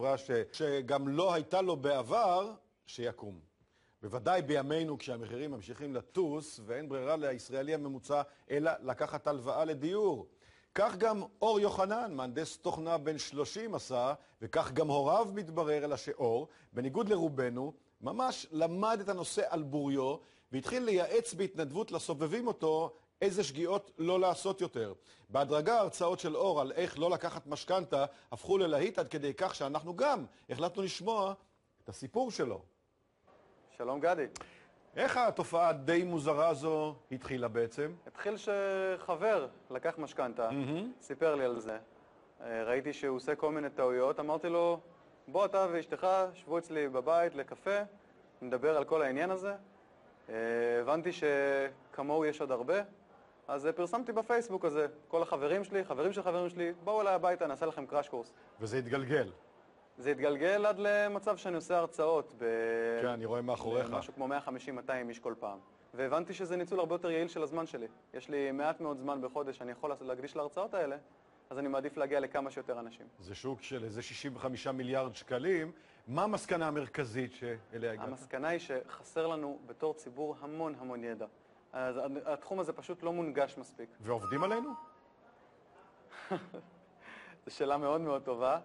חברה שגם לא הייתה לו בעבר, שיקום. בוודאי בימינו כשהמחירים ממשיכים לטוס ואין ברירה לישראלי הממוצע אלא לקחת הלוואה לדיור. כך גם אור יוחנן, מהנדס תוכנה בן 30 עשה, וכך גם הוריו מתברר, אלא שאור, בניגוד לרובנו, ממש למד את הנושא על בוריו, והתחיל לייעץ בהתנדבות לסובבים אותו איזה שגיאות לא לעשות יותר. בהדרגה ההרצאות של אור על איך לא לקחת משכנתה הפכו ללהיט עד כדי כך שאנחנו גם החלטנו לשמוע את הסיפור שלו. שלום גדי. איך התופעה די מוזרה הזו התחילה בעצם? התחיל שחבר לקח משכנתה, סיפר לי על זה. ראיתי שהוא עושה כל מיני טעויות, אמרתי לו, בוא אתה ואשתך, שבו אצלי בבית לקפה, נדבר על כל העניין הזה. הבנתי שכמוהו יש עוד הרבה, אז פרסמתי בפייסבוק הזה, כל החברים שלי, חברים של חברים שלי, בואו אליי הביתה, נעשה לכם קראש קורס. וזה התגלגל. זה התגלגל עד למצב שאני עושה הרצאות כן, אני רואה מאחוריך. משהו כמו 150-200 איש כל פעם. והבנתי שזה ניצול הרבה יותר יעיל של הזמן שלי. יש לי מעט מאוד זמן בחודש שאני יכול להקדיש להרצאות האלה, אז אני מעדיף להגיע לכמה שיותר אנשים. זה שוק של איזה 65 מיליארד שקלים. מה המסקנה המרכזית שאליה הגעת? המסקנה היא שחסר לנו בתור ציבור המון ידע. אז התחום הזה פשוט לא מונגש מספיק. ועובדים עלינו? זו שאלה מאוד טובה.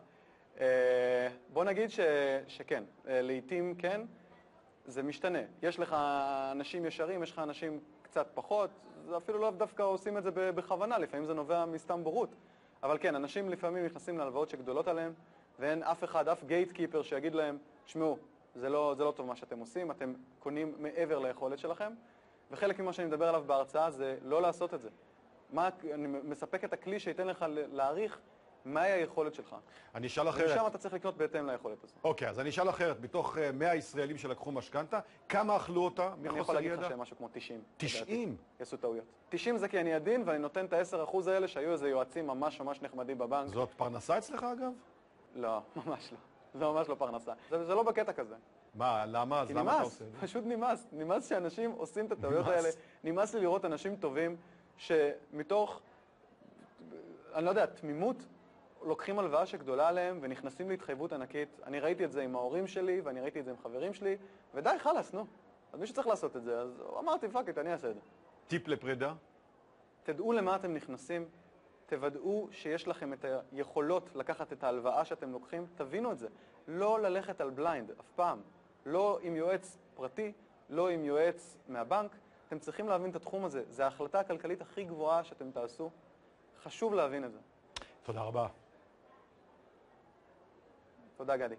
בוא נגיד שכן, לעתים כן, זה משתנה. יש לך אנשים ישרים, יש לך אנשים קצת פחות, זה אפילו לא דווקא עושים את זה בכוונה, לפעמים זה נובע מסתם בורות. אבל כן, אנשים לפעמים נכנסים להלוואות שגדולות עליהם, ואין אף אחד, אף גייטקיפר שיגיד להם, תשמעו, זה לא טוב מה שאתם עושים, אתם קונים מעבר ליכולת שלכם, וחלק ממה שאני מדבר עליו בהרצאה זה לא לעשות את זה. אני מספק את הכלי שייתן לך להעריך מהי היכולת שלך. אני אשאל אחרת. ושם אתה צריך לקנות בהתאם ליכולת הזו. אוקיי, אז אני אשאל אחרת. מתוך 100 ישראלים שלקחו משכנתה, כמה אכלו אותה מחוסר ידע? אני יכול להגיד לך שהם משהו כמו 90. 90? יעשו טעויות. 90 זה כי אני עדין, ואני נותן את ה-10% האלה שהיו איזה יועצים ממש נחמדים בבנק. זאת פרנסה אצלך אגב? לא, ממש לא. זה ממש לא פרנסה. זה לא בקטע כזה. מה, למה? אז למה אתה עושה את זה? פשוט נמאס. נמאס שאנשים עושים את הטעויות האלה. נמאס לי לראות אנשים טובים שמתוך, אני לא יודע, תמימות, לוקחים הלוואה שגדולה עליהם ונכנסים להתחייבות ענקית. אני ראיתי את זה עם ההורים שלי ואני ראיתי את זה עם חברים שלי, ודי, חלס, נו. אז מישהו צריך לעשות את זה, אז אמרתי, פאק איט, אני אעשה את זה. טיפ לפרידה? תדעו למה אתם נכנסים, תוודאו שיש לכם את היכולות לקחת את ההלוואה שאתם לוקחים, תבינו את זה. לא ללכת על בליינד, אף פעם. לא עם יועץ פרטי, לא עם יועץ מהבנק. אתם צריכים להבין את התחום הזה. זו ההחלטה הכלכלית הכי גבוהה שאתם תעשו. חשוב להבין את זה. תודה רבה. תודה גדי.